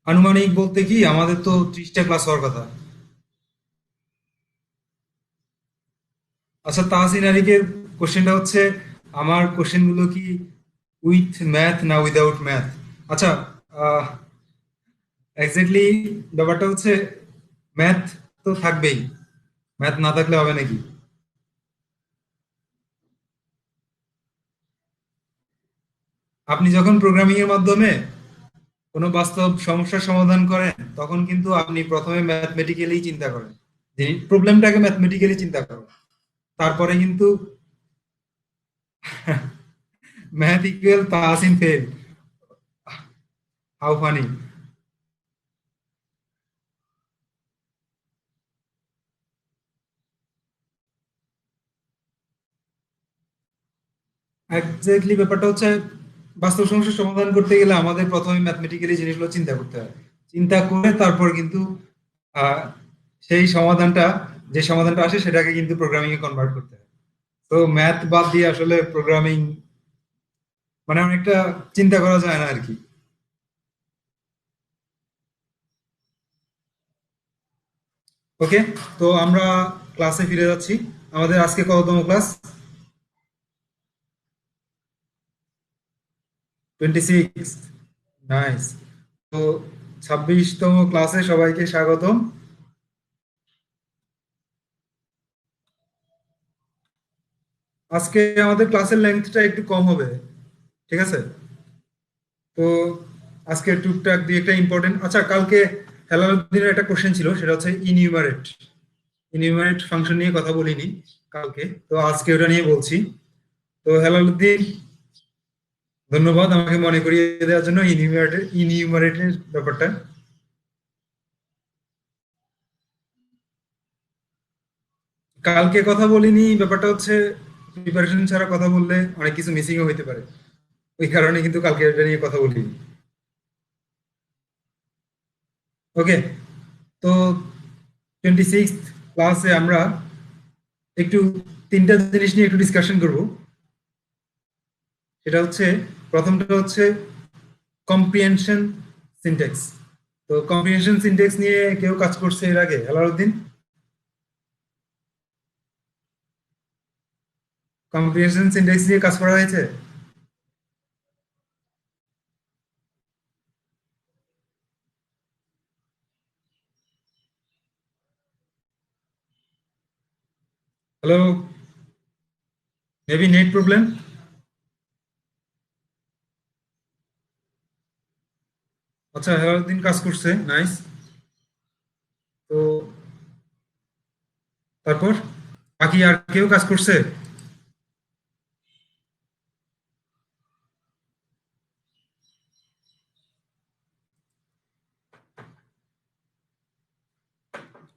আনুমানিক বলতে কি আমাদের তো 30টা ক্লাস হওয়ার কথা। আচ্ছা, তাহসিন আরিকের কোশ্চেনটা হচ্ছে, আমার কোশ্চেনগুলো কি উইথ ম্যাথ না উইদাউট ম্যাথ? আচ্ছা, এক্স্যাক্টলি ব্যাপারটা হচ্ছে ম্যাথ তো থাকবেই, ম্যাথ না থাকলে হবে নাকি? আপনি যখন প্রোগ্রামিং এর মাধ্যমে কোনো বাস্তব সমস্যার সমাধান করেন তখন কিন্তু আপনি প্রথমে ম্যাথমেটিক্যালি চিন্তা করেন, যে প্রবলেমটাকে ম্যাথমেটিক্যালি চিন্তা করেন, তারপরে কিন্তু math equal Tahsin fail. How funny! Exactly ব্যাপারটা হচ্ছে বাস্তব সমস্যার সমাধান করতে গেলে আমাদের প্রথমে ম্যাথমেটিক্যালি জিনিসগুলো চিন্তা করতে হয়, চিন্তা করে তারপর কিন্তু আহ, সেই সমাধানটা, যে সমাধানটা আসে সেটাকে কিন্তু প্রোগ্রামিং এ কনভার্ট করতে হয়। তো ম্যাথ বাদ দিয়ে আসলে প্রোগ্রামিং মানে অনেকটা চিন্তা করা যায় না আর কি। ওকে, তো আমরা ক্লাসে ফিরে যাচ্ছি। আমাদের আজকে কততম ক্লাস? 26। নাইস। তো 26তম ক্লাসে সবাইকে স্বাগতম। আজকে আমাদের ক্লাসের লেন্থটা একটু কম হবে, ঠিক আছে? তো আজকে টুকটাক দিয়ে একটা ইম্পর্টেন্ট, আচ্ছা কালকে হেলালুদ্দিনের একটা কোশ্চেন ছিল, সেটা হচ্ছে ইনিউমারেট। ইনিউমারেট ফাংশন নিয়ে কথা বলিনি কালকে, তো আজকে ওটা নিয়ে বলছি। তো হেলালুদ্দিন, ধন্যবাদ আমাকে মনে করিয়ে দেওয়ার জন্য ইনিউমারেটের ব্যাপারটা। কালকে কথা বলিনি, ব্যাপারটা হচ্ছে প্রিপারেশন ছাড়া কথা বললে অনেক কিছু মিসিংও হইতে পারে, ওই কারণে কিন্তু কালকে এটা নিয়ে কথা বলিনি। ওকে, তো 26 ক্লাসে আমরা একটু তিনটা জিনিস নিয়ে একটু ডিসকাশন করব। সেটা হচ্ছে, প্রথমটা হচ্ছে কম্প্রিহেনশন সিনট্যাক্স। তো কম্প্রিহেনশন সিনট্যাক্স নিয়ে কেউ কাজ করছে এর আগে? আলাউদ্দিন, কম্প্রিহেনশন সিনট্যাক্স নিয়ে কাজ করা হয়েছে? Hello, maybe net problem. আচ্ছা, হেলালুদ্দিন কাজ করছে, নাইস। তো তারপর বাকি আর কেউ কাজ করছে?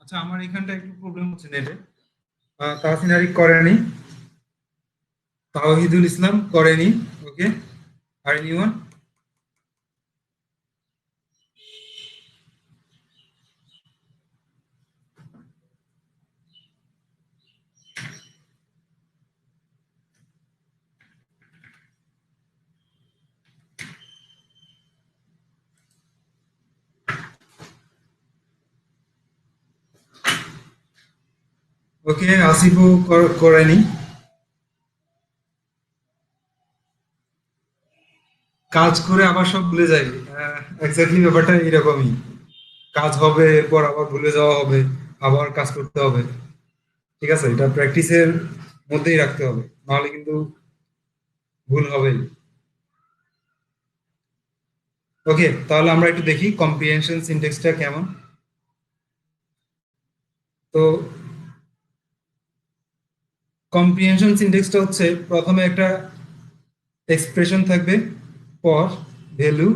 আচ্ছা, আমার এখানটা একটু প্রবলেম হচ্ছে নেটে। তাহসিন আরিক করেনি, তাওহিদুল ইসলাম করেনি। ওকে, আর এনিওয়ান? ওকে, আসিফও করেনি। কাজ করে আবার সব ভুলে যাই, এক্স্যাক্টলি ব্যাপারটা এরকমই। কাজ হবে, এরপর আবার ভুলে যাওয়া হবে, আবার কাজ করতে হবে। ঠিক আছে, এটা প্র্যাকটিসের মধ্যেই রাখতে হবে, নাহলে কিন্তু ভুল হবেই। ওকে, তাহলে আমরা একটু দেখি কম্প্রিহেনশন সিনট্যাক্সটা কেমন। তো কম্প্রিহেনশন সিনট্যাক্সটা হচ্ছে, প্রথমে একটা এক্সপ্রেশন থাকবে, পর ভ্যালু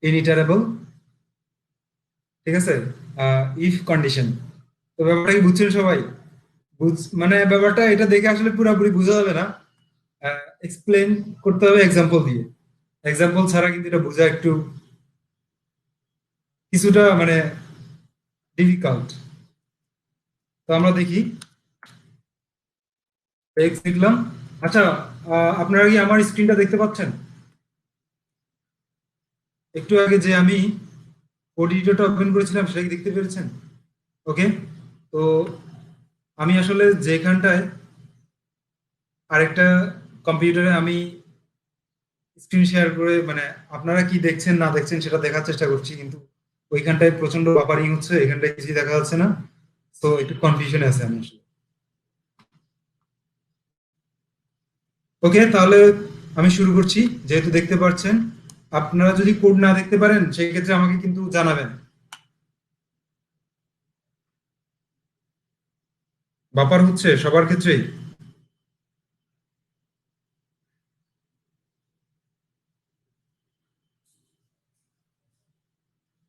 ইনিটারেবল, ঠিক আছে, ইফ কন্ডিশন। তো ব্যাপারটা কি বুঝছেন সবাই? মানে ব্যাপারটা এটা দেখে আসলে পুরোপুরি বোঝা যাবে না, এক্সপ্লেন করতে হবে এক্সাম্পল দিয়ে। এক্সাম্পল ছাড়া কিন্তু এটা বোঝা একটু কিছুটা মানে ডিফিকাল্ট। তো আমরা দেখি, এক্স লিখলাম। আচ্ছা, আপনারা কি আমার স্ক্রিনটা দেখতে পাচ্ছেন? একটু আগে যে আমি কোড এডিটরটা ওপেন করেছিলাম, সেটা কি দেখতে পেরেছেন? ওকে, তো আমি আসলে যেখানটায় আরেকটা কম্পিউটারে আমি স্ক্রিন শেয়ার করে মানে আপনারা কি দেখছেন না দেখছেন সেটা দেখার চেষ্টা করছি, কিন্তু ওইখানটায় প্রচন্ড বাফারিং হচ্ছে, এখানটায় কিছুই দেখা যাচ্ছে না। তো একটু কনফিউশনে আছে আমি আসলে। ওকে, তাহলে আমি শুরু করছি। যেহেতু দেখতে পাচ্ছেন, আপনারা যদি কোড না দেখতে পারেন সেই ক্ষেত্রে আমাকে কিন্তু জানাবেন। বাফার হচ্ছে সবার ক্ষেত্রেই?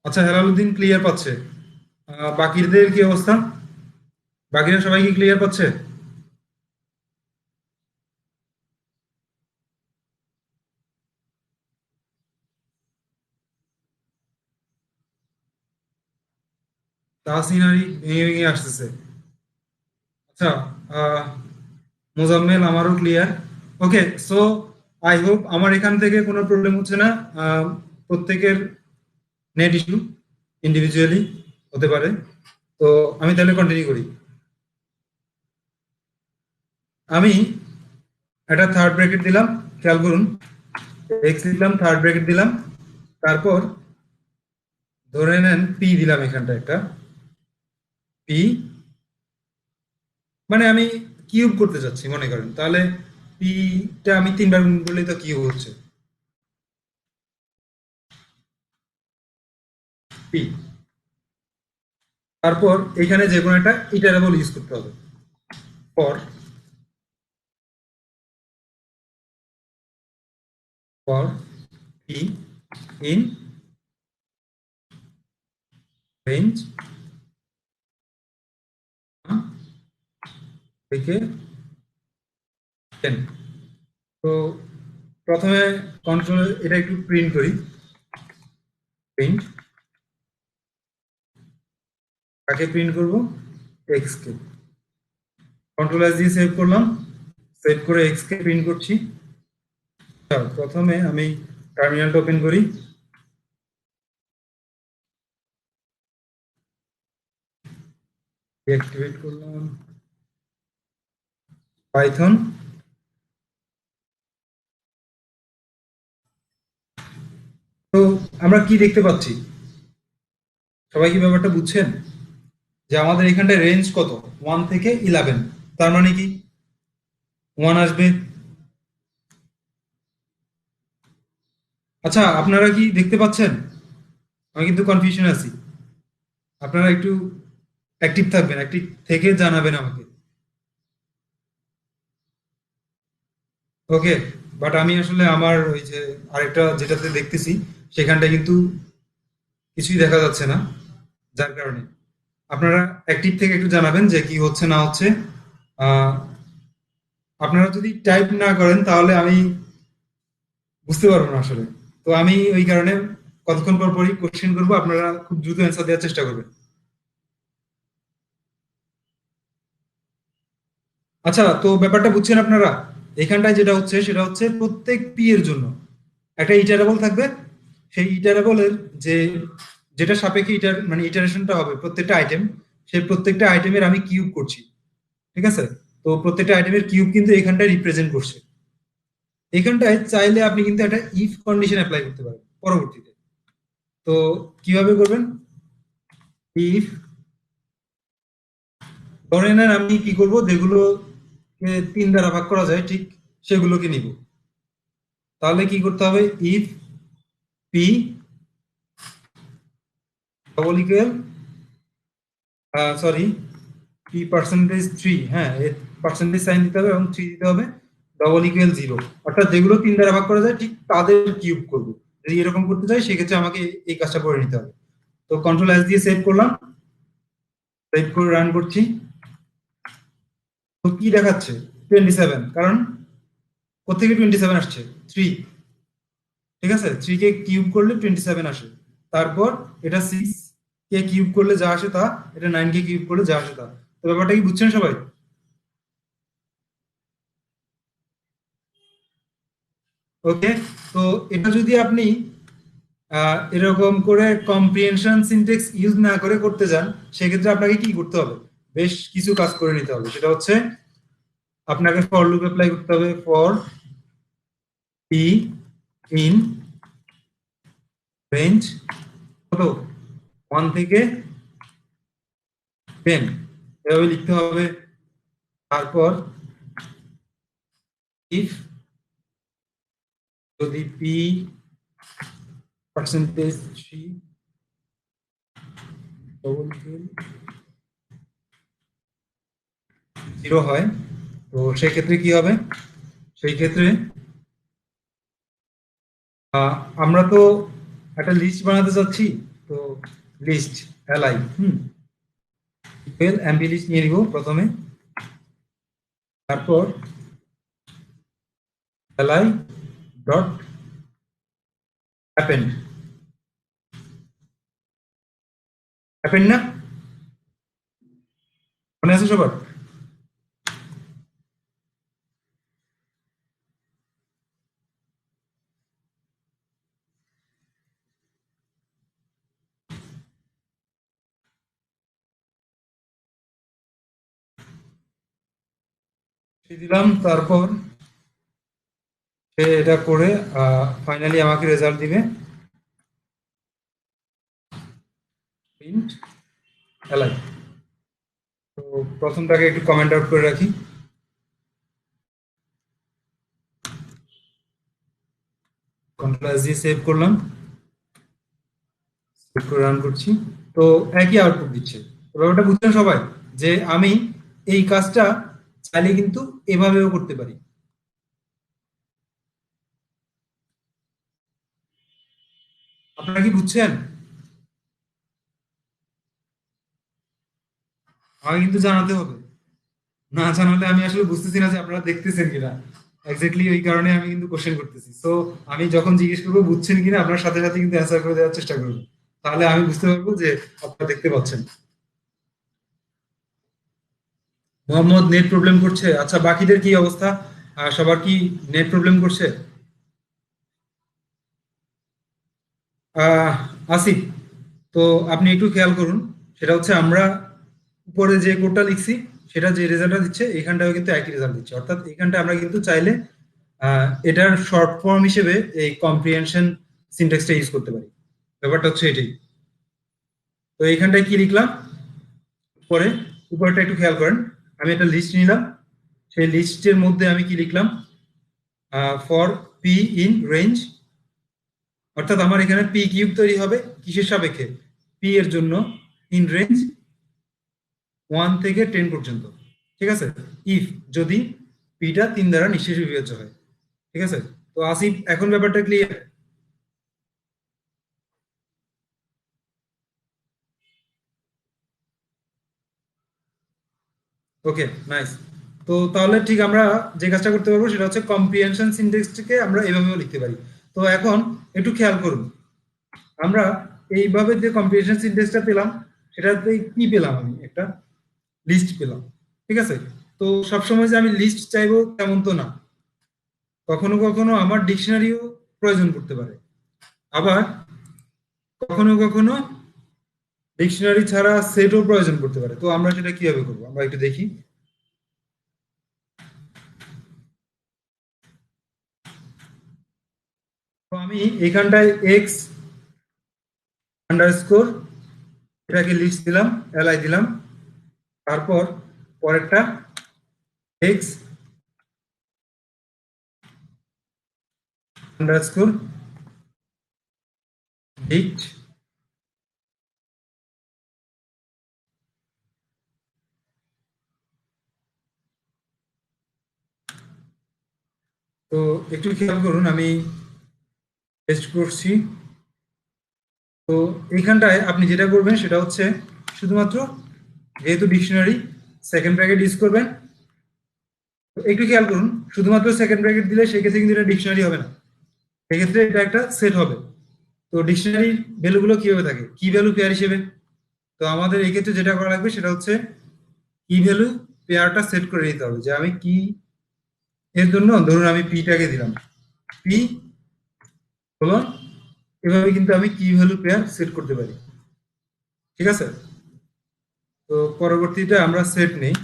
আচ্ছা, হেলালুদ্দিন ক্লিয়ার পাচ্ছে। বাকিদের কি অবস্থা? বাকিরা সবাই কি ক্লিয়ার পাচ্ছে? তাহসিন আলী ভেঙে ভেঙে আসতেছে। আচ্ছা, আহ, মোজাম্মেল আমারও clear. Okay, so I hope আমার এখান থেকে কোনো প্রবলেম হচ্ছে না। প্রত্যেকের নেট ইস্যু ইন্ডিভিজুয়ালি হতে পারে। তো আমি তাহলে কন্টিনিউ করি। আমি একটা থার্ড ব্র্যাকেট দিলাম, খেয়াল করুন। এক্স দিলাম, থার্ড ব্র্যাকেট দিলাম, তারপর ধরে নেন পি দিলাম এখানটা একটা পি, মানে আমি কিউব করতে চাচ্ছি মনে করেন, তাহলে পিটা আমি তিনবার গুণ করলেই তো কিউব হচ্ছে পি। তারপর এখানে যে কোনো একটা ইটারেবল ইউজ করতে হবে। For for P in range থেকে 10। তো প্রথমে কন্ট্রোল এটা একটু প্রিন্ট করি। প্রিন্ট কাকে প্রিন্ট করব? এক্স কে। কন্ট্রোল এস দিয়ে সেভ করলাম, সেভ করে এক্স কে প্রিন্ট করছি। প্রথমে আমি টার্মিনালটা ওপেন করি। ডিঅ্যাক্টিভেট করলাম পাইথন। তো আমরা কি দেখতে পাচ্ছি? সবাই কি ব্যাপারটা বুঝছেন? যে আমাদের এখানটায় রেঞ্জ কত? 1 থেকে 11। তার মানে কি 1 আসবে। আচ্ছা, আপনারা কি দেখতে পাচ্ছেন? আমি কিন্তু কনফিউশন আছি। আপনারা একটু অ্যাক্টিভ থাকবেন, অ্যাক্টিভ থেকে জানাবেন আমাকে। ওকে, বাট আমি আসলে আমার ওই যে আরেকটা যেটাতে দেখতেছি সেখানটা কিন্তু কিছুই দেখা যাচ্ছে না, যার কারণে আপনারা অ্যাক্টিভ থেকে একটু জানাবেন যে কি হচ্ছে না হচ্ছে। আহ, আপনারা যদি টাইপ না করেন তাহলে আমি বুঝতে পারবো না আসলে। তো আমি ওই কারণে কতক্ষণ পর পরই কোশ্চেন করবো, আপনারা খুব দ্রুত অ্যান্সার দেওয়ার চেষ্টা করবেন। আচ্ছা, তো ব্যাপারটা বুঝছেন আপনারা? এখানটায় যেটা হচ্ছে সেটা হচ্ছে প্রত্যেক পি এর জন্য একটা ইটারেবল থাকবে। সেই ইটারেবলের যে যেটা সাপেক্ষে ইটার মানে ইটারেশনটা হবে প্রত্যেকটা আইটেম, সেই প্রত্যেকটা আইটেমের আমি কিউব করছি। ঠিক আছে? তো প্রত্যেকটা আইটেমের কিউব কিন্তু এখানটায় রিপ্রেজেন্ট করছে। এখানটায় চাইলে আপনি কিন্তু একটা ইফ কন্ডিশন অ্যাপ্লাই করতে পারেন পরবর্তীতে। তো কিভাবে করবেন? ইফ ধরে নেন আমি কি করব, যেগুলো 3 দ্বারা ভাগ করা যায় ঠিক সেগুলোকে নিব। তাহলে কি করতে হবে? If P double equal, sorry, P percentage 3, হ্যাঁ, পার্সেন্টেজ সাইন দিতে হবে এবং 3 দিতে হবে, ডবল ইকুয়াল 0। অর্থাৎ যেগুলো 3 দ্বারা ভাগ করা যায় ঠিক তাদের কিউব করব। যদি এরকম করতে চাই সেক্ষেত্রে আমাকে এই কাজটা করে নিতে হবে। তো কন্ট্রোল এস দিয়ে সেভ করলাম, সেভ করে রান করছি। তো কি দেখাচ্ছে? 27, কারণ কোথেকে 27 আসছে? 3। ঠিক আছে, 3 কে কিউব করলে 27 আসে। তারপর এটা 6 কে কিউব করলে যা আসে তা, এটা 9 কে কিউব করলে যা আসে তা। তো ব্যাপারটা কি বুঝছেন সবাই? ওকে, তো এটা যদি আপনি এরকম করে কম্প্রিহেনশন সিনট্যাক্স ইউজ না করে করতে যান, সেক্ষেত্রে আপনাকে কি করতে হবে, বেশ কিছু কাজ করে নিতে হবে। সেটা হচ্ছে আপনাকে ফর লুপ অ্যাপ্লাই করতে হবে। ফর পি ইন রেঞ্জ কত, 1 থেকে 10, এভাবে লিখতে হবে। তারপর ইফ যদি পি পার্সেন্টেজ 3 ডবল কিল 0 হয়, তো সেই ক্ষেত্রে কি হবে, সেই ক্ষেত্রে আমরা তো একটা লিস্ট বানাতে চাচ্ছি, তো লিস্ট এলআই এমপি লিস্ট নিয়ে নিব প্রথমে। তারপর এলআই ডট অ্যাপেন্ড, অ্যাপেন্ড না, মনে আছে সবার? দিলাম, তারপর সে এটা করে ফাইনালি আমাকে রেজাল্ট দিবে প্রিন্ট এলআই। তো প্রথমটাকে একটু কমেন্ট আউট করে রাখি, কন্ট্রোল এস দিয়ে সেভ করলাম, সেভ করে রান করছি। তো একই আউটপুট দিচ্ছে। ব্যাপারটা বুঝছেন সবাই, যে আমি এই কাজটা চাইলে কিন্তু এভাবেও করতে পারি। আপনারা কি বুঝছেন? আমাকে কিন্তু জানাতে হবে, না জানালে আমি আসলে বুঝতেছি না যে আপনারা দেখতেছেন কিনা। এক্স্যাক্টলি ওই কারণে আমি কিন্তু কোশ্চেন করতেছি। সো আমি যখন জিজ্ঞেস করবো বুঝছেন কিনা, আপনার সাথে সাথে কিন্তু অ্যান্সার করে দেওয়ার চেষ্টা করবো, তাহলে আমি বুঝতে পারবো যে আপনারা দেখতে পাচ্ছেন। মোহাম্মদ নেট প্রবলেম করছে, আচ্ছা বাকিদের কি অবস্থা? সবার কি নেট প্রবলেম করছে? আহ আসিফ, তো আপনি একটু খেয়াল করুন, সেটা হচ্ছে আমরা উপরে যে কোডটা লিখছি, সেটা যে রেজাল্টটা দিচ্ছে এখানটাও কিন্তু একই রেজাল্ট দিচ্ছে। অর্থাৎ এখানটা আমরা কিন্তু চাইলে এটার শর্ট ফর্ম হিসেবে এই কম্প্রিহেনশন সিনট্যাক্সটা ইউজ করতে পারি। ব্যাপারটা হচ্ছে এটাই। তো এইখানটায় কি লিখলাম, পরে উপরটা একটু খেয়াল করেন, আমি একটা লিস্ট নিলাম, সেই লিস্টের মধ্যে আমি কি লিখলাম, ফর পি ইন রেঞ্জ, অর্থাৎ আমার এখানে পি কিউব তৈরি হবে কিসের সাপেক্ষে, পি এর জন্য ইন রেঞ্জ 1 থেকে 10 পর্যন্ত। ঠিক আছে, ইফ যদি পিটা 3 দ্বারা নিঃশেষ বিভাজ্য হয়। ঠিক আছে, তো আসিফ এখন ব্যাপারটা ক্লিয়ার? ওকে, নাইস। তো তাহলে ঠিক আমরা যে কাজটা করতে পারবো সেটা হচ্ছে কম্প্রিহেনশন সিনট্যাক্সটিকে আমরা এভাবেও লিখতে পারি। তো এখন একটু খেয়াল করুন, আমরা এইভাবে যে কম্প্রিহেনশন সিনট্যাক্সটা পেলাম, সেটাতে কি পেলাম, আমি একটা লিস্ট পেলাম। ঠিক আছে, তো সবসময় যে আমি লিস্ট চাইবো তেমন তো না, কখনো কখনো আমার ডিকশনারিও প্রয়োজন পড়তে পারে, আবার কখনো কখনো ডিকশনারি ছাড়া সেটও প্রয়োজন পড়তে পারে। তো আমরা সেটা কিভাবে করবো, আমরা একটু দেখি। তো আমি এখানটায় এক্স আন্ডারস্কোর এটাকে লিস্ট দিলাম, এলআই দিলাম, তারপর পরেরটা এক্স আন্ডারস্কোর ডিক্ট, তো একটু খেয়াল করুন, আমি টেস্ট করছি। তো এইখানটায় আপনি যেটা করবেন সেটা হচ্ছে শুধুমাত্র, যেহেতু ডিকশনারি, সেকেন্ড ব্র্যাকেট ইউজ করবেন। তো একটু খেয়াল করুন, শুধুমাত্র সেকেন্ড ব্র্যাকেট দিলে সেক্ষেত্রে কিন্তু এটা ডিকশনারি হবে না, সেক্ষেত্রে এটা একটা সেট হবে। তো ডিকশনারির ভ্যালুগুলো কিভাবে থাকে, কি ভ্যালু পেয়ার হিসেবে। তো আমাদের এই ক্ষেত্রে যেটা করা লাগবে সেটা হচ্ছে কি ভ্যালু পেয়ারটা সেট করে নিতে হবে, যে আমি কি এর জন্য ধরুন আমি পিটাকে দিলাম, পি হলো এভাবে কিন্তু আমি কি ভ্যালু পেয়ার সেট করতে পারি। ঠিক আছে, তো পরবর্তীটা আমরা সেট নেই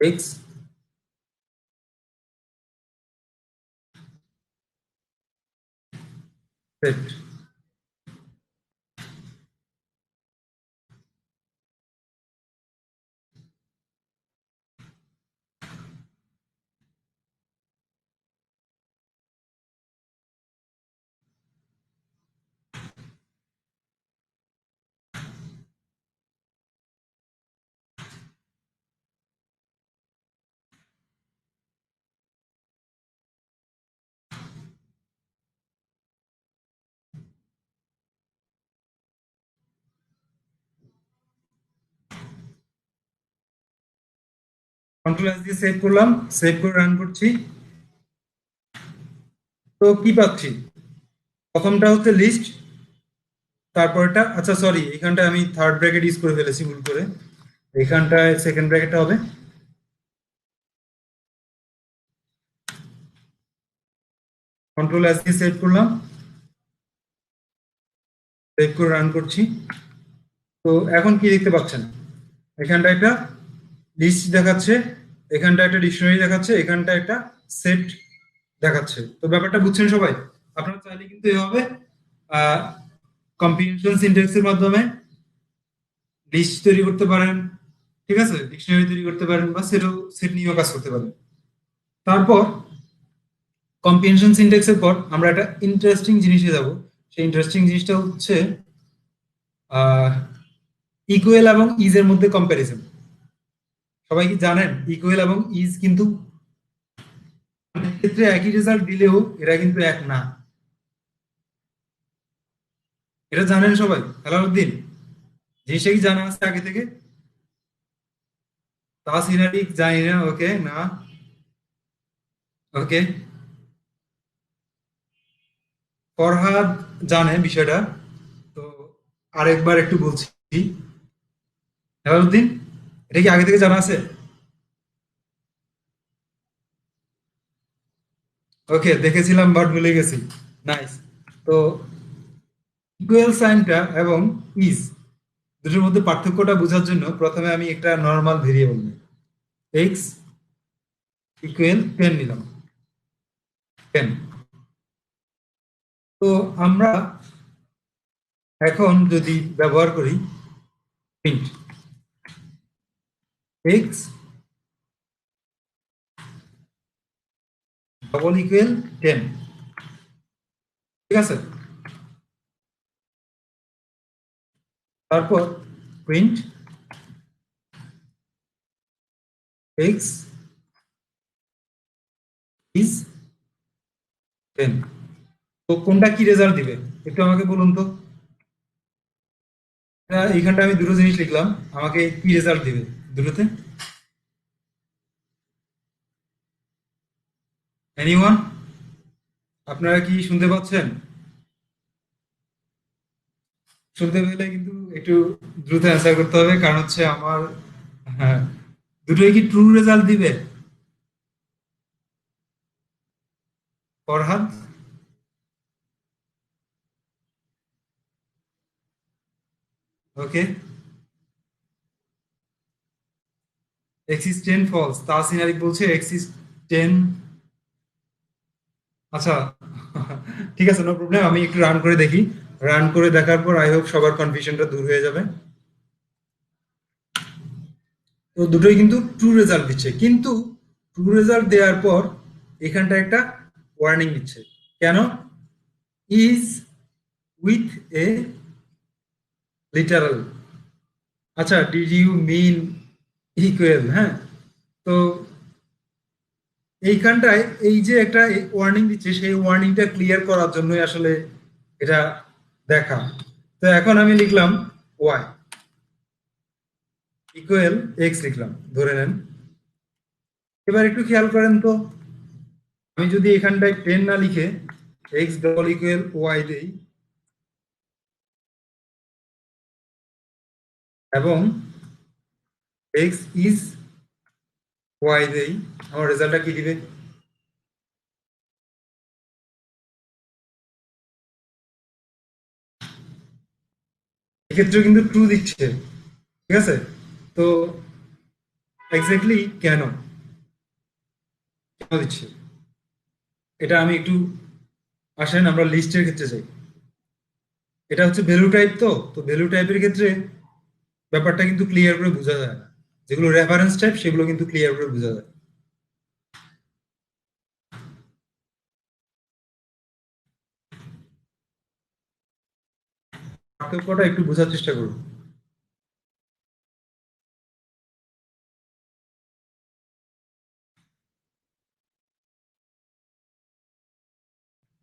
এক্স সেট। কন্ট্রোল এস দিয়ে সেভ করলাম, সেভ করে রান করছি। তো কি পাচ্ছি, প্রথমটা হচ্ছে লিস্ট, তারপরটা, আচ্ছা সরি এখানটায় আমি থার্ড ব্র্যাকেট ইউজ করে ফেলেছি ভুল করে, এখানটায় সেকেন্ড ব্র্যাকেটটা হবে। কন্ট্রোল এস দিয়ে সেভ করলাম, সেভ করে রান করছি। তো এখন কি দেখতে পাচ্ছেন, এখানটা একটা লিস্ট দেখাচ্ছে, এখানটা একটা ডিকশনারি দেখাচ্ছে, এখানটা একটা সেট দেখাচ্ছে। তো ব্যাপারটা বুঝছেন সবাই? আপনারা চাইলে কিন্তু এভাবে কম্প্রিহেনশন সিনট্যাক্সের মাধ্যমে লিস্ট তৈরি করতে পারেন, ঠিক আছে, ডিকশনারি তৈরি করতে পারেন, বা সেটও সেট নিয়েও কাজ করতে পারেন। তারপর কম্প্রিহেনশন সিনট্যাক্সের পর আমরা একটা ইন্টারেস্টিং জিনিসে যাব। সেই ইন্টারেস্টিং জিনিসটা হচ্ছে ইকুয়াল এবং ইজ এর মধ্যে কম্প্যারিজন। সবাই কি জানেন ইকুয়াল এবং ইজ কিন্তু অনেক ক্ষেত্রে একই রেজাল্ট দিলেও এরা কিন্তু এক না। এটা জানেন সবাই? আলাউদ্দিন, জিনিসটা কি জানা আছে আগে থেকে? তাসিনারি জানি না, ওকে না, ওকে। ফরহাদ জানে বিষয়টা, তো আরেকবার একটু বলছি। আলাউদ্দিন, এটা কি আগে থেকে জানা আছে? ওকে, দেখেছিলাম বাট ভুলে গেছি। নাইস। তো ইকুয়াল সাইনটা এবং ইজ দুটোর মধ্যে পার্থক্যটা বোঝার জন্য প্রথমে আমি একটা নর্মাল ভেরিয়েবল নিই, এক্স ইকুয়াল 10 নিলাম, 10। তো আমরা এখন যদি ব্যবহার করি প্রিন্ট এক্স ডবল ইকুয়াল 10, ঠিক আছে, তারপর প্রিন্ট এক্স ইজ 10। তো কোনটা কি রেজাল্ট দিবে একটু আমাকে বলুন তো। এইখানটা আমি দুটো জিনিস লিখলাম, আমাকে কি রেজাল্ট দিবে দুটোতে? এনিওয়ান, আপনারা কি শুনতে পাচ্ছেন? শুনতে পেলে কিন্তু একটু দ্রুত অ্যান্সার করতে হবে, কারণ হচ্ছে আমার, হ্যাঁ, দুটোই কি ট্রু রেজাল্ট দিবে? Farhad, okay, X is 10 false, Tahsin Arif বলছে এক্স ইজ 10। আচ্ছা, ঠিক আছে, নো প্রবলেম, আমি একটু রান করে দেখি। রান করে দেখার পর আই হোপ সবার কনফিউশনটা দূর হয়ে যাবে। তো দুটোই কিন্তু ট্রু রেজাল্ট দিচ্ছে, কিন্তু ট্রু রেজাল্ট দেওয়ার পর এখানটা একটা ওয়ার্নিং দিচ্ছে। কেন? ইজ উইথ এ লিটারাল, আচ্ছা ডিড ইউ মিন ইকুয়াল, হ্যাঁ। তো এইখানটায় এই যে একটা ওয়ার্নিং দিচ্ছে, সেই ওয়ার্নিংটা ক্লিয়ার করার জন্যই আসলে এটা দেখা। তো এখন আমি লিখলাম ওয়াই ইকুয়াল এক্স লিখলাম ধরে নেন। এবার একটু খেয়াল করেন তো, আমি যদি এখানটায় 10 না লিখে এক্স ডবল ইকুয়াল ওয়াই দেই এবং এক্স ইজ ওয়াই দেই, আমার রেজাল্টটা কি দিবে? ক্ষেত্রেও কিন্তু ট্রু দিচ্ছে, ঠিক আছে? তো এক্স্যাক্টলি কেন কেন দিচ্ছে এটা আমি একটু, আসেন আমরা লিস্টের ক্ষেত্রে যাই। এটা হচ্ছে ভ্যালু টাইপ, তো ভ্যালু টাইপের ক্ষেত্রে ব্যাপারটা কিন্তু ক্লিয়ার করে বোঝা যায় না। যেগুলো রেফারেন্স টাইপ সেগুলো কিন্তু ক্লিয়ার করে বোঝা যায়। পার্থক্যটা একটু বোঝার চেষ্টা করুন।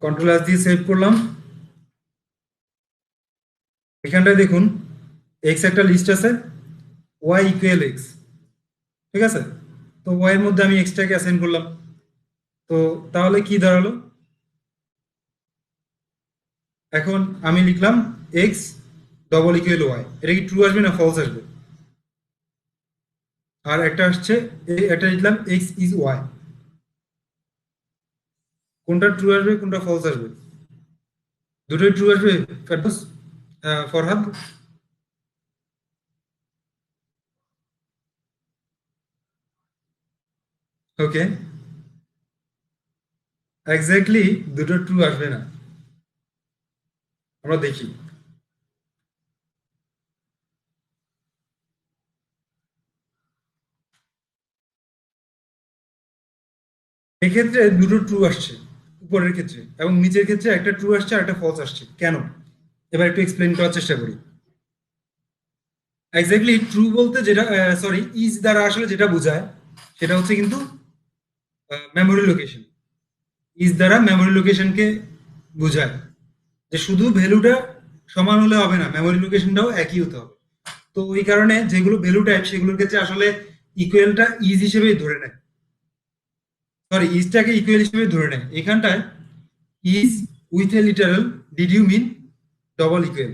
কন্ট্রোল এস দিয়ে সেভ করলাম। এখানটায় দেখুন এক্স একটা লিস্ট আছে, ওয়াই ইকুয়াল এক্স, ঠিক আছে? তো ওয়াই এর মধ্যে আমি এক্সটাকে অ্যাসাইন করলাম। তো তাহলে কি দাঁড়ালো? এখন আমি লিখলাম এক্স ডবল ইকুয়াল ওয়াই, এটা কি ট্রু আসবে না ফলস আসবে? আর একটা আসছে একটা লিখলাম এক্স ইজ ওয়াই, কোনটা ট্রু আসবে কোনটা ফলস আসবে? দুটোই ট্রু আসবে ফেরদৌস, ফরহাদ। ওকে, এক্স্যাক্টলি দুটো ট্রু আসবে না। আমরা দেখি। এক্ষেত্রে দুটো ট্রু আসছে উপরের ক্ষেত্রে, এবং নিচের ক্ষেত্রে একটা ট্রু আসছে আর একটা ফলস আসছে, কেন? এবার একটু এক্সপ্লেন করার চেষ্টা করি। এক্স্যাক্টলি ট্রু বলতে যেটা, সরি, ইজ দ্বারা আসলে যেটা বোঝায় সেটা হচ্ছে কিন্তু মেমোরি লোকেশন। ইজ দ্বারা মেমোরি লোকেশনকে বোঝায়, যে শুধু ভ্যালুটা সমান হলে হবে না, মেমোরি লোকেশনটাও একই হতে হবে। তো ওই কারণে যেগুলো ভ্যালু টাইপ সেগুলোর ক্ষেত্রে আসলে ইকুয়ালটা ইজ হিসেবেই ধরে নেয়, সরি ইজটাকে ইকুয়াল হিসেবে ধরে নেয়। এখানটায় is with a literal did you mean double equal,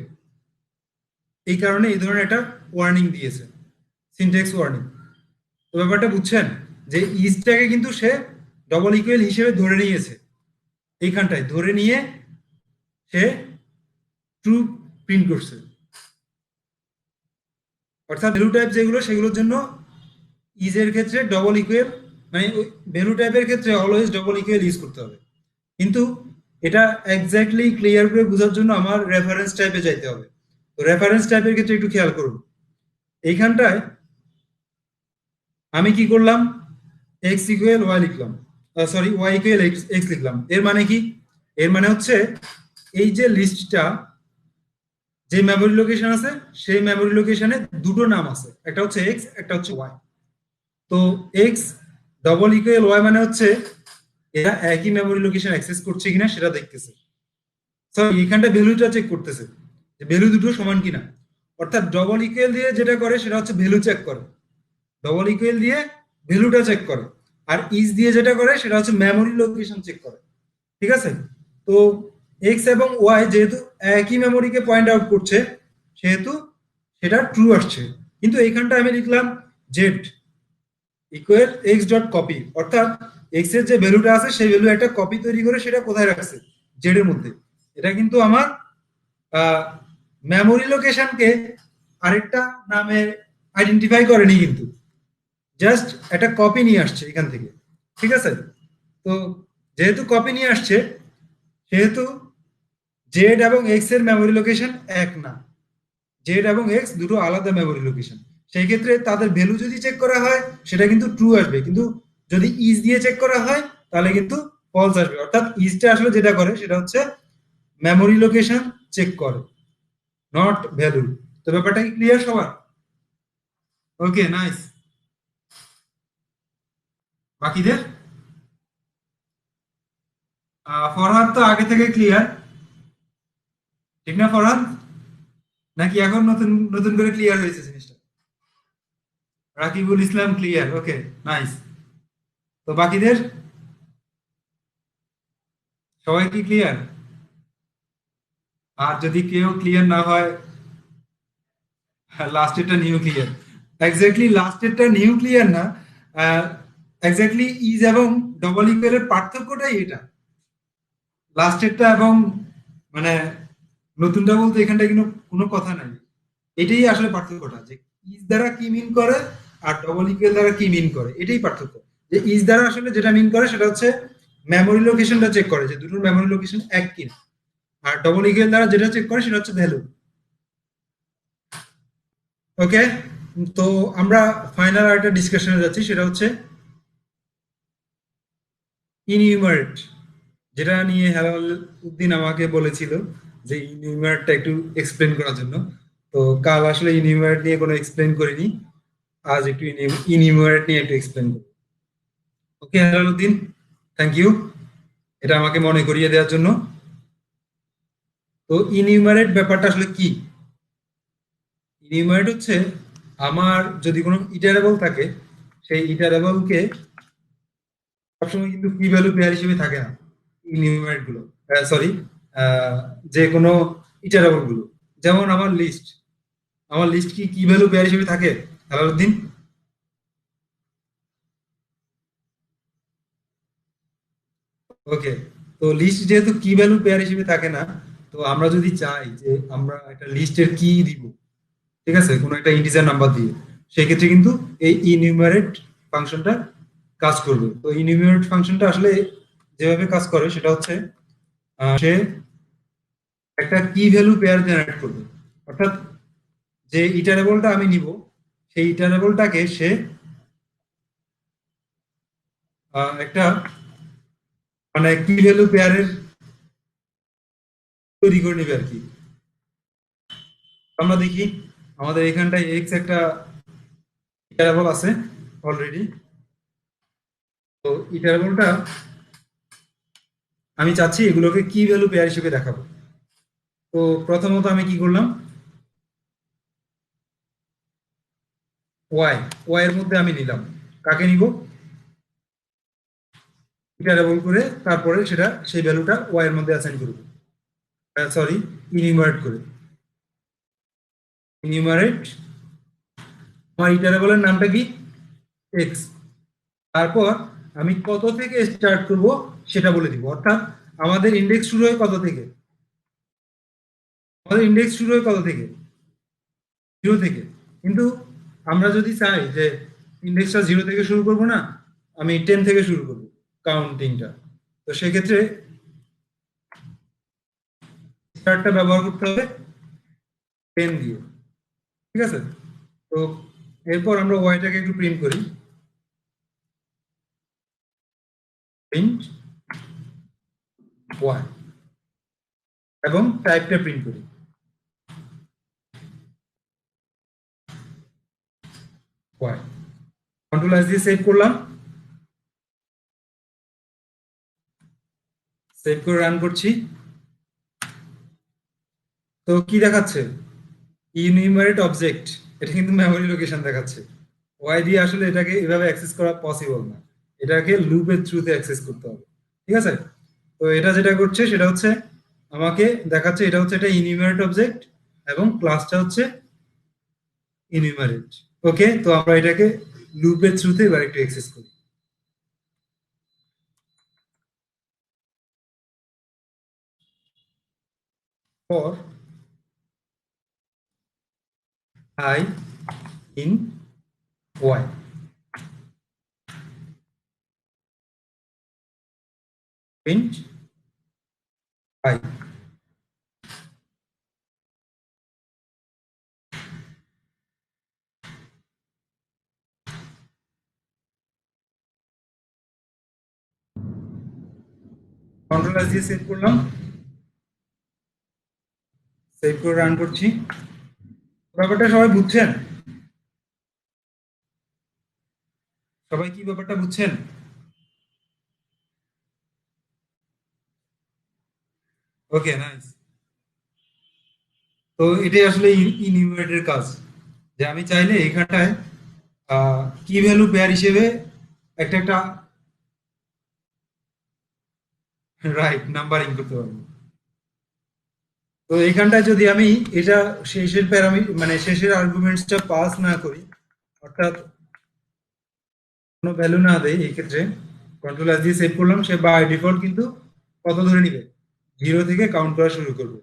এই কারণে এই ধরনের একটা ওয়ার্নিং দিয়েছে, সিনট্যাক্স ওয়ার্নিং। তো ব্যাপারটা বুঝছেন যে ইজটাকে কিন্তু সে ডবল ইকুয়াল হিসেবে ধরে নিয়েছে, এইখানটায় ধরে নিয়ে সে ট্রু প্রিন্ট করছে। অর্থাৎ ভ্যালু টাইপ যেগুলো সেগুলোর জন্য ইজের ক্ষেত্রে ডবল ইকুয়াল, মানে ভ্যালু টাইপের ক্ষেত্রে অলওয়েজ ডবল ইকুয়াল ইউজ করতে হবে। কিন্তু এটা এক্স্যাক্টলি ক্লিয়ার করে বোঝার জন্য আমার রেফারেন্স টাইপে যাইতে হবে। তো রেফারেন্স টাইপের ক্ষেত্রে একটু খেয়াল করুন। এইখানটায় আমি কি করলাম, এক্স ইকুয়াল ওয়াই লিখলাম, sorry Y equal X X লিখলাম। এর মানে কি? এর মানে হচ্ছে এই যে লিস্টটা, যে মেমোরি লোকেশন আছে সেই মেমোরি লোকেশনে দুটো নাম আছে, একটা হচ্ছে এক্স একটা হচ্ছে ওয়াই। তো এক্স ডবল ইকুয়াল ওয়াই মানে হচ্ছে এরা একই মেমোরি লোকেশন অ্যাক্সেস করছে কিনা সেটা দেখতেছে। সরি এখানটা ভ্যালুটা চেক করতেছে যে ভ্যালু দুটো সমান কিনা। অর্থাৎ ডবল ইকুয়াল দিয়ে যেটা করে সেটা হচ্ছে ভ্যালু চেক করে, ডবল ইকুয়াল দিয়ে ভ্যালুটা চেক করে। আর ইজ দিয়ে যেটা করে সেটা হচ্ছে মেমোরি লোকেশন চেক করে, ঠিক আছে? তো এক্স এবং ওয়াই যেহেতু একই মেমোরিকে পয়েন্ট আউট করছে সেহেতু সেটা ট্রু আসছে। কিন্তু এইখানটা আমি লিখলাম Z equal x dot copy, অর্থাৎ এক্স এর যে ভ্যালুটা আছে সেই ভ্যালু একটা কপি তৈরি করে সেটা কোথায় রাখছে, জেড এর মধ্যে। এটা কিন্তু আমার মেমোরি লোকেশনকে আরেকটা নামে আইডেন্টিফাই করেনি, কিন্তু জাস্ট একটা কপি নিয়ে আসছে এখান থেকে, ঠিক আছে? তো যেহেতু কপি নিয়ে আসছে সেহেতু জেড এবং এক্স এর মেমোরি লোকেশন এক না, জেড এবং এক্স দুটো আলাদা মেমোরি লোকেশন। সেই ক্ষেত্রে তাদের ভ্যালু যদি চেক করা হয় সেটা কিন্তু ট্রু আসবে, কিন্তু যদি ইজ দিয়ে চেক করা হয় তাহলে কিন্তু ফলস আসবে। অর্থাৎ ইজটা আসলে যেটা করে সেটা হচ্ছে মেমোরি লোকেশন চেক করে, নট ভ্যালু। তো ব্যাপারটা কি ক্লিয়ার সবার? ওকে, নাইস। বাকিদের? ফরহাদ তো আগে থেকে ক্লিয়ার, ঠিক না ফরহাদ? নাকি এখন নতুন নতুন করে ক্লিয়ার হয়েছে জিনিসটা? রাকিবুল ইসলাম ক্লিয়ার, ওকে, নাইস। তো বাকিদের সবাই কি ক্লিয়ার? আর যদি কেউ ক্লিয়ার না হয়, লাস্টেরটা নিউ ক্লিয়ার। এক্স্যাক্টলি লাস্টেরটা নিউ ক্লিয়ার না, এক্স্যাক্টলি ইজ এবং ডবল ইকুয়ালের পার্থক্যটাই এটা। লাস্টেরটা এবং মানে নতুনটা বলতে এখানটা কিন্তু কোনো কথা নাই। এটাই আসলে পার্থক্যটা, যে ইজ দ্বারা কি মিন করে আর ডবল ইকুয়াল দ্বারা কি মিন করে, এটাই পার্থক্য। যে ইজ দ্বারা আসলে যেটা মিন করে সেটা হচ্ছে মেমোরি লোকেশনটা চেক করে যে দুটোর মেমোরি লোকেশন এক কিনা, আর ডবল ইকুয়াল দ্বারা যেটা চেক করে সেটা হচ্ছে ভ্যালু। ওকে, তো আমরা ফাইনাল আরেকটা ডিসকাশনে যাচ্ছি, সেটা হচ্ছে ইনইউমারেট, যেটা নিয়ে হেলাল উদ্দিন আমাকে বলেছিল যে ইনইউমারেটটা একটু এক্সপ্লেন করার জন্য। তো কাল আসলে ইনইউমারেট নিয়ে কোনো এক্সপ্লেন করিনি, আজ একটু ইনইউমারেট নিয়ে একটু এক্সপ্লেন করব। ওকে হেলাল উদ্দিন, থ্যাংক ইউ এটা আমাকে মনে করিয়ে দেওয়ার জন্য। তো ইনইউমারেট ব্যাপারটা আসলে কি? ইনইউমারেট হচ্ছে আমার যদি কোনো ইটারেবল থাকে, সেই ইটারেবলকে সবসময় কিন্তু কি ভ্যালু পেয়ার হিসেবে থাকে না ইনইউমারেট গুলো, সরি, যে কোনো ইটারেবল গুলো। যেমন আমার লিস্ট কি কি ভ্যালু পেয়ার হিসেবে থাকে আলাউদ্দিন? ওকে, তো লিস্ট যেহেতু কি ভ্যালু পেয়ার হিসেবে থাকে না, তো আমরা যদি চাই যে আমরা একটা লিস্টের কি দিব, ঠিক আছে, কোনো একটা ইন্টিজার নাম্বার দিয়ে, সেক্ষেত্রে কিন্তু এই ইনিউমারেট ফাংশনটা কাজ করবে। তো ইনিউমারেট ফাংশনটা আসলে যেভাবে কাজ করে সেটা হচ্ছে সে একটা কি ভ্যালু পেয়ার জেনারেট করবে, অর্থাৎ যে ইটারেবলটা আমি নিব সেই ইটারেবলটাকে সে একটা মানে কি ভ্যালু পেয়ারের তৈরি করে নেবে আর কি। আমরা দেখি আমাদের এখানটায় এক্স একটা ইটারেবল আছে অলরেডি। তো ইটারেবলটা আমি চাচ্ছি এগুলোকে কি ভ্যালু পেয়ার হিসেবে দেখাবো। তো প্রথমত আমি কি করলাম, ওয়াই, ওয়াই এর মধ্যে আমি নিলাম, কাকে নিব, ইটারেবল করে তারপরে সেটা সেই ভ্যালুটা ওয়াই এর মধ্যে অ্যাসাইন করব, সরি, ইনিউমারেট করে। ইনিউমারেট, আমার ইটারেবলের নামটা কি, এক্স। তারপর আমি কত থেকে স্টার্ট করব সেটা বলে দিব, অর্থাৎ আমাদের ইন্ডেক্স শুরু হয় কত থেকে, আমাদের ইন্ডেক্স শুরু হয় কত থেকে, জিরো থেকে। কিন্তু আমরা যদি চাই যে ইন্ডেক্সটা জিরো থেকে শুরু করব না, আমি 10 থেকে শুরু করব কাউন্টিংটা, তো সেক্ষেত্রে স্টার্টটা ব্যবহার করতে হবে 10 দিয়ে, ঠিক আছে। তো এরপর আমরা ওয়াইটাকে একটু প্রিন্ট করি, প্রিন্ট ওয়াই, এবং টাইপটা প্রিন্ট করি ওয়াই। কন্ট্রোল এস দিয়ে সেভ করলাম, সেভ করে রান করছি। তো কি দেখাচ্ছে, ইউনিমারেট অবজেক্ট, এটা কিন্তু মেমোরি লোকেশন দেখাচ্ছে। ওয়াই দিয়ে আসলে এটাকে এভাবে অ্যাক্সেস করা পসিবল না, এটাকে লুপের থ্রুতে অ্যাক্সেস করতে হবে, ঠিক আছে। তো এটা যেটা করছে সেটা হচ্ছে আমাকে দেখাচ্ছে এটা হচ্ছে একটা ইনিউমারেট অবজেক্ট এবং ক্লাসটা হচ্ছে ইনিউমারেট। ওকে, তো আমরা এটাকে লুপের থ্রুতে এবার একটু অ্যাক্সেস করি। For I in Y, print I. Control S দিয়ে সেভ করলাম, সেভ করে রান করছি। ব্যাপারটা সবাই বুঝছেন? সবাই কি ব্যাপারটা বুঝছেন? Okay, nice. তো এটাই আসলে ইনিউমারেটের কাজ, যে আমি চাইলে এখানটায় কি ভ্যালু পেয়ার হিসেবে একটা একটা রাইট নাম্বারিং করতে পারবো। তো এখানটায় যদি আমি এটা শেষের মানে শেষের আর্গুমেন্টসটা পাস না করি, অর্থাৎ কোনো ভ্যালু না দেই, এই ক্ষেত্রে কন্ট্রোল এস দিয়ে সেভ করলাম, সে বাই ডিফল্ট কিন্তু কত ধরে নিবে, জিরো থেকে কাউন্ট করা শুরু করবে।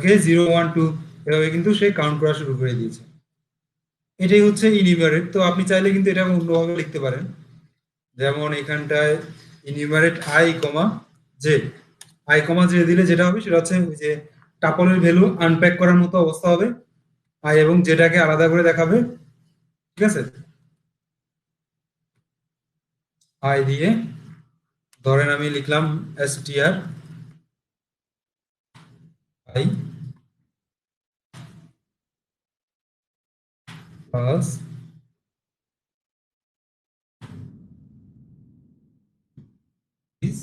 ওকে 0 1 2 এভাবে কিন্তু সে কাউন্ট করা শুরু করে দিয়েছে। এটাই হচ্ছে ইনিউমারেট। তো আপনি চাইলে কিন্তু এটা অন্যভাবে লিখতে পারেন, যেমন এখানটায় enumerate I comma J. I comma J দিলে যেটা হবে সেটা হচ্ছে ওই যে টাপলের ভ্যালু আনপ্যাক করার মতো অবস্থা হবে, আই এবং জেটাকে আলাদা করে দেখাবে। ঠিক আছে, আই দিয়ে ধরেন আমি লিখলাম str I plus is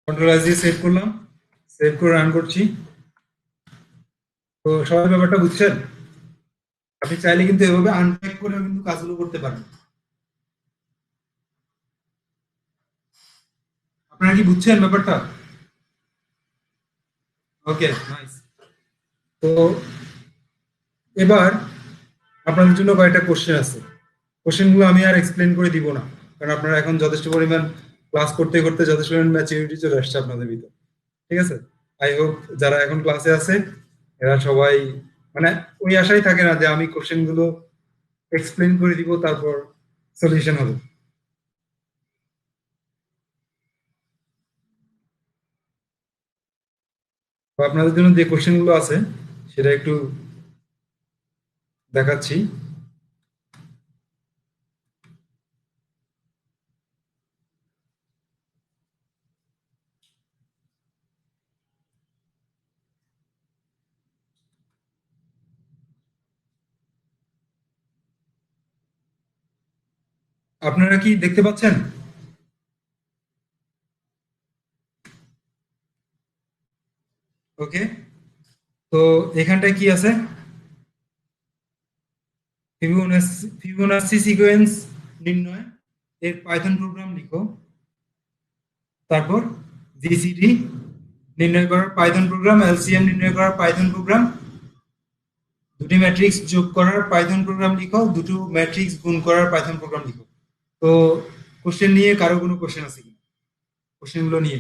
control S দিয়ে সেভ করলাম, সেভ করে রান করছি। তো সবাই ব্যাপারটা বুঝছেন? আপনি চাইলে কিন্তু এভাবে আনপ্যাক করেও কিন্তু কাজগুলো করতে পারেন। আপনারা কি বুঝছেন ব্যাপারটা? ওকে, নাইস। তো এবার আপনাদের জন্য কয়েকটা কোশ্চেন আছে। কোশ্চেনগুলো আমি আর এক্সপ্লেন করে দিব না, কারণ আপনারা এখন যথেষ্ট পরিমাণ ক্লাস করতে করতে যথেষ্ট পরিমাণ ম্যাচুরিটি চলে আসছে আপনাদের ভিতর। ঠিক আছে, আই হোপ যারা এখন ক্লাসে আছে এরা সবাই মানে ওই আশাই থাকে না যে আমি কোশ্চেনগুলো এক্সপ্লেন করে দিব তারপর সলিউশন হবে। তো আপনাদের জন্য যে কোশ্চেনগুলো আছে সেটা একটু দেখাচ্ছি। আপনারা কি দেখতে পাচ্ছেন? ওকে, তো এখানটায় কি আছে? ফিবোনাচি সিকোয়েন্স নির্ণয় এর পাইথন প্রোগ্রাম লিখো, তারপর জিসিডি নির্ণয় করার পাইথন প্রোগ্রাম, এলসিএম নির্ণয় করার পাইথন প্রোগ্রাম, দুটি ম্যাট্রিক্স যোগ করার পাইথন প্রোগ্রাম লিখো, দুটো ম্যাট্রিক্স গুণ করার পাইথন প্রোগ্রাম লিখো। তো কোশ্চেন নিয়ে কারো কোনো কোশ্চেন আছে কি? কোশ্চেনগুলো নিয়ে।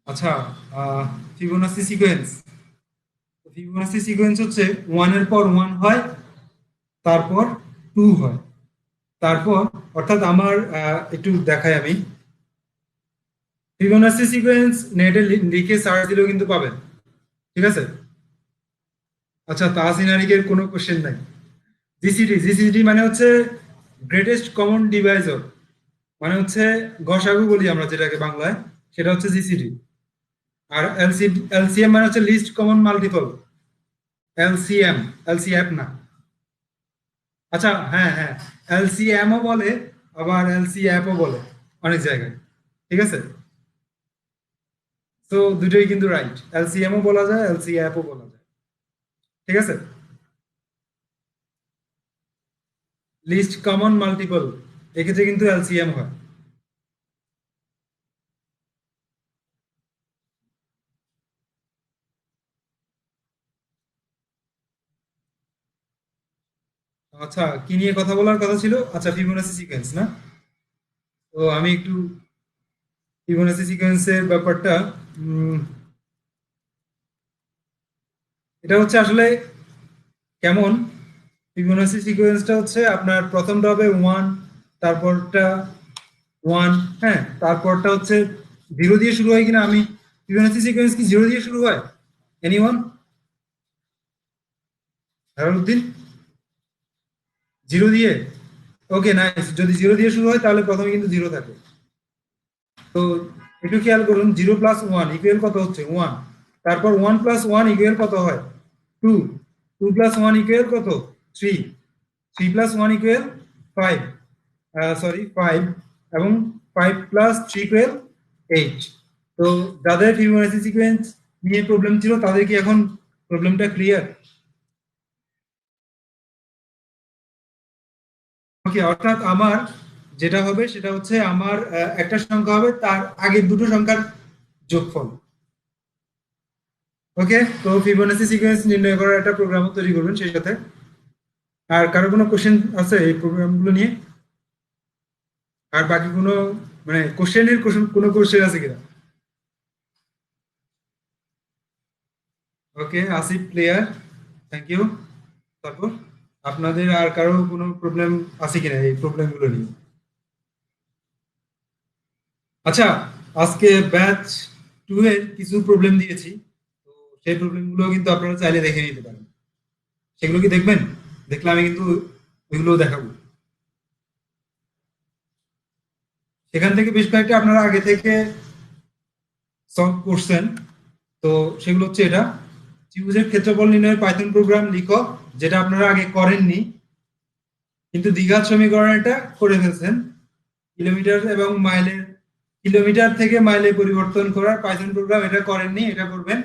আচ্ছা, ফিবোনাচি সিকোয়েন্স। ফিবোনাচি সিকোয়েন্স হচ্ছে ওয়ান এর পর ওয়ান হয়, তারপর টু হয়, তারপর অর্থাৎ আমার একটু দেখাই আমি। ফিবোনাচি সিকোয়েন্স নেটে লিখে সার্চ দিলেও কিন্তু পাবেন। ঠিক আছে, আচ্ছা তাহসিন আরিকের কোনো কোশ্চেন নাই। জিসিডি, জিসিডি মানে হচ্ছে গ্রেটেস্ট কমন ডিভাইসর, মানে হচ্ছে গসাগু বলি আমরা যেটাকে বাংলায়, সেটা হচ্ছে জিসিডি। আর এলসিএম মানে হচ্ছে list common multiple. LCM, LCF না। আচ্ছা হ্যাঁ হ্যাঁ, এলসিএমও বলে আবার এলসিএফও বলে অনেক জায়গায়। ঠিক আছে, তো দুটোই কিন্তু রাইট, এলসিএমও বলা যায় এলসিএফও বলা যায়। ঠিক আছে, লিস্ট কমন মাল্টিপল এক্ষেত্রে কিন্তু এলসিএম হয়। আচ্ছা, কি নিয়ে কথা বলার কথা ছিল? আচ্ছা, ফিবোনাচি সিকোয়েন্স না? তো আমি একটু ফিবোনাচি সিকোয়েন্সের ব্যাপারটা, উম, এটা হচ্ছে আসলে কেমন। ফিবোনাচি সিকোয়েন্সটা হচ্ছে আপনার প্রথমটা হবে ওয়ান, তারপরটা ওয়ান, হ্যাঁ, তারপরটা হচ্ছে জিরো দিয়ে শুরু হয় কিনা। আমি ফিবোনাচি সিকোয়েন্স কি জিরো দিয়ে শুরু হয়? এনিওয়ান? হেলালুদ্দিন? জিরো দিয়ে? ওকে নাইস, যদি জিরো দিয়ে শুরু হয় তাহলে প্রথমে কিন্তু জিরো থাকে। তো একটু খেয়াল করুন, জিরো প্লাস ওয়ান ইকুয়াল কত হচ্ছে? ওয়ান। তারপর 1 প্লাস 1 ইকুয়াল কত হয়? 2, 2 প্লাস 1 ইকুয়াল কত? 3, 3 প্লাস 1 ইকুয়াল 5, সরি 5, এবং 5 প্লাস 3 ইকুয়াল 8। তো যাদের ফিবোনাচি সিকোয়েন্স নিয়ে প্রবলেম ছিল তাদের কি এখন প্রবলেমটা ক্লিয়ার? ওকে, অর্থাৎ আমার যেটা হবে সেটা হচ্ছে আমার একটা সংখ্যা হবে তার আগের দুটো সংখ্যার যোগফল। ওকে, তো ফিবোনাচি সিকোয়েন্স নির্ণয় করার একটা প্রোগ্রামও তৈরি করবেন সেই সাথে। আর কারো কোনো কোশ্চেন আছে এই প্রোগ্রামগুলো নিয়ে? আর বাকি কোনো মানে কোশ্চেনের কোনো কোশ্চেন আছে কিনা? ওকে, আসিফ ক্লিয়ার, থ্যাংক ইউ। তারপর আপনাদের আর কারো কোনো প্রবলেম আছে কিনা এই প্রবলেমগুলো নিয়ে? আচ্ছা, আজকে ব্যাচ 2 এর কিছু প্রবলেম দিয়েছি, তো সেই প্রবলেমগুলো কিন্তু আপনারা চাইলে দেখে নিতে পারেন। সেগুলো কি দেখবেন? দেখলে আমি কিন্তু ওইগুলো দেখাবো। সেখান থেকে বেশ কয়েকটা আপনারা আগে থেকে সলভ করছেন। তো সেগুলো হচ্ছে এটা, ত্রিভুজের ক্ষেত্রফল নির্ণয়ের পাইথন প্রোগ্রাম লিখো, যেটা আপনারা আগে করেননি কিন্তু দ্বিঘাত সমীকরণ এটা করে ফেলছেন। কিলোমিটার এবং মাইলের, কিলোমিটার থেকে মাইলে পরিবর্তন করার পাইথন প্রোগ্রাম এটা করেননি, এটা করবেন।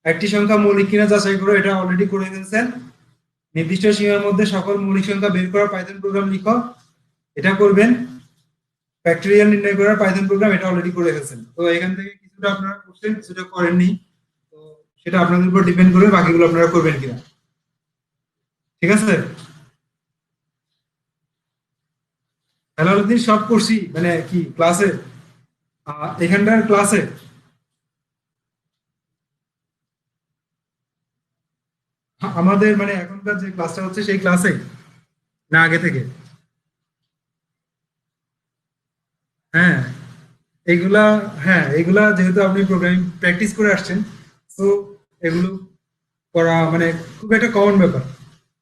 একটি সংখ্যা মৌলিক কিনা যাচাই করো, এটা অলরেডি করে ফেলছেন। নির্দিষ্ট সীমার মধ্যে সকল মৌলিক সংখ্যা বের করার পাইথন প্রোগ্রাম লিখো, এটা করবেন। ফ্যাক্টরিয়াল নির্ণয় করার পাইথন প্রোগ্রাম এটা অলরেডি করে ফেলছেন। তো এখান থেকে কিছুটা আপনারা করছেন, কিছুটা করেননি, তো সেটা আপনাদের উপর ডিপেন্ড করবে বাকিগুলো আপনারা করবেন কিনা। ঠিক আছে? হেলালুদ্দিন সব করছি মানে কি ক্লাসে, এখানকার ক্লাসে আমাদের মানে এখনকার যে ক্লাসটা হচ্ছে সেই ক্লাসে না আগে থেকে? হ্যাঁ, এগুলা, হ্যাঁ এগুলা যেহেতু আপনি প্রোগ্রামিং প্র্যাকটিস করে আসছেন, তো এগুলো করা মানে খুব একটা কমন ব্যাপার,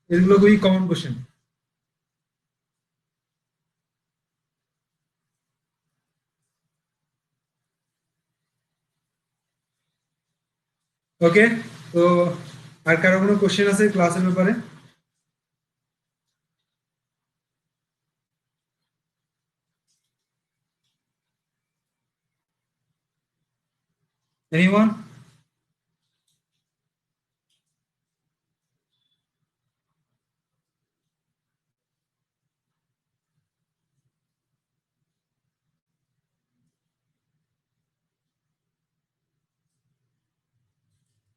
এগুলো খুবই কমন কোশ্চেন। ওকে, তো আর কারো কোনো কোশ্চেন আছে ক্লাসের ব্যাপারে? এনিওয়ান?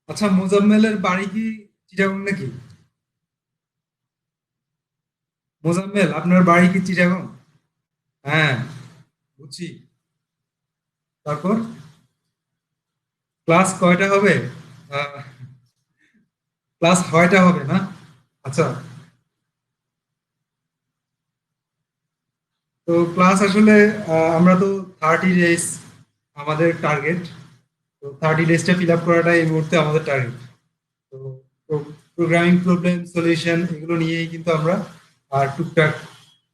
আচ্ছা, মোজাম্মেলের বাড়ি কি চিটাগং নাকি? মোজাম্মেল, আপনার বাড়ি কি চিটাগং? হ্যাঁ, বুঝছি। তারপর ক্লাস কয়টা হবে? আহ, ক্লাস কয়টা হবে না? আচ্ছা, তো ক্লাস আসলে আমরা তো 30 ডেজ আমাদের টার্গেট, তো 30 ডেজটা ফিল আপ করাটা এই মুহূর্তে আমাদের টার্গেট। তো প্রোগ্রামিং প্রবলেম সলিউশন এগুলো নিয়েই কিন্তু আমরা, আর টুকটাক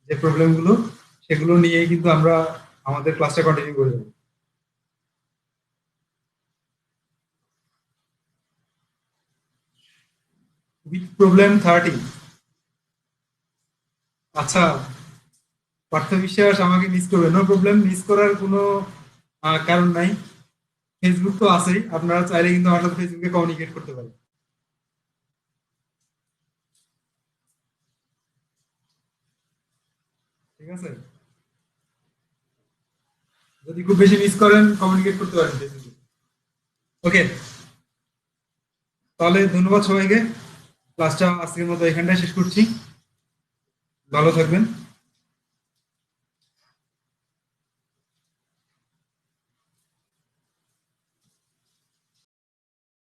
যে প্রবলেমগুলো সেগুলো নিয়েই কিন্তু আমরা আমাদের ক্লাসটা কন্টিনিউ করে যাবো। With problem 30? আচ্ছা, পার্থ বিশ্বাস আমাকে মিস করবে, নো প্রবলেম, মিস করার কোনো কারণ নাই। ফেসবুক তো আছেই, আপনারা চাইলে কিন্তু আমার সাথে ফেসবুকে কমিউনিকেট করতে পারেন। ঠিক আছে, যদি খুব বেশি মিস করেন কমিউনিকেট করতে পারেন ফেসবুকে। ওকে, তাহলে ধন্যবাদ সবাইকে, ক্লাসটা আজকের মতো এখানটায় শেষ করছি। ভালো থাকবেন।